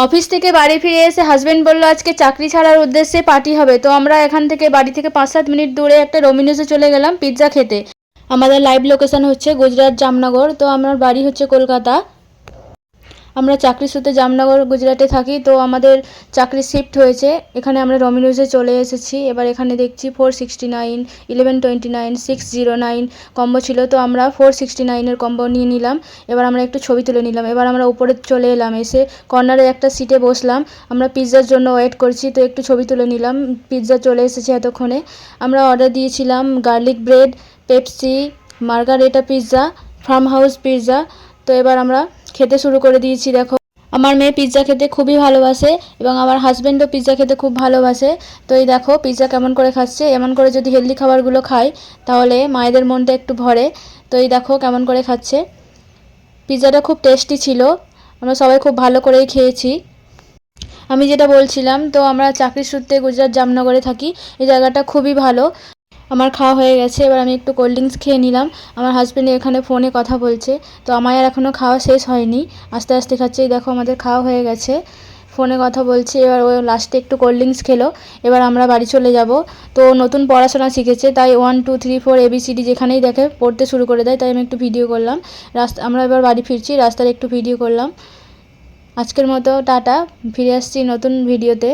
Office থেকে বাড়ি ফিরে এসে হাজব্যান্ড বলল আজকে চাকরি ছাড়ার উদ্দেশ্যে পার্টি হবে। তো আমরা এখান থেকে বাড়ি থেকে 5-7 মিনিট দূরে একটা ডোমিনোসে চলে গেলাম পিৎজা খেতে। আমাদের লাইভ লোকেশন হচ্ছে গুজরাট জামনগর। তো আমার বাড়ি হচ্ছে কলকাতা। আমরা চাকরির সূত্রে জামনগর গুজরাটে থাকি। তো আমাদের চাকরি শিফট হয়েছে, এখানে আমরা ডমিনোসে চলে এসেছি। এবার এখানে দেখছি 469, 1129, 609 কম্বো ছিল। তো আমরা 469-এর কম্বো নিয়ে নিলাম। এবার আমরা একটু ছবি তুলে নিলাম। এবার আমরা উপরে চলে এলাম, এসে কর্নারে একটা সিটে বসলাম। আমরা পিৎজার জন্য ওয়েট করছি, তো একটু ছবি তুলে নিলাম। পিৎজা চলে এসেছে এতক্ষণে। আমরা অর্ডার দিয়েছিলাম garlic bread, Pepsi, margherita pizza, farm house pizza. তো এবার আমরা খেতে শুরু করে দিয়েছি। দেখো, আমার মেয়ে পিৎজা খেতে খুবই ভালোবাসে এবং আমার হাজব্যান্ডও পিৎজা খেতে খুব ভালোবাসে। তো এই দেখো পিৎজা কেমন করে খাচ্ছে। এমন করে যদি হেলদি খাবারগুলো খায় তাহলে মায়েদের মনটা একটু ভরে। তো এই দেখো কেমন করে খাচ্ছে। পিৎজাটা খুব টেস্টি ছিল, আমরা সবাই খুব ভালো করেই খেয়েছি। আমি যেটা বলছিলাম, তো আমরা চাকরির সূত্রে গুজরাট জামনগরে থাকি। এই জায়গাটা খুবই ভালো। আমার খাওয়া হয়ে গেছে, এবার আমি একটু কোল্ড ড্রিঙ্কস খেয়ে নিলাম। আমার হাজব্যান্ড এখানে ফোনে কথা বলছে, তো আমার আর এখনও খাওয়া শেষ হয়নি, আস্তে আস্তে খাচ্ছে। এই দেখো আমাদের খাওয়া হয়ে গেছে, ফোনে কথা বলছে। এবার ও লাস্টে একটু কোল্ড ড্রিঙ্কস খেলো। এবার আমরা বাড়ি চলে যাব। তো নতুন পড়াশোনা শিখেছে, তাই 1 2 3 4 ABCD যেখানেই দেখে পড়তে শুরু করে দেয়, তাই আমি একটু ভিডিও করলাম। আমরা এবার বাড়ি ফিরছি, রাস্তার একটু ভিডিও করলাম। আজকের মতো টাটা, ফিরে আসছি নতুন ভিডিওতে।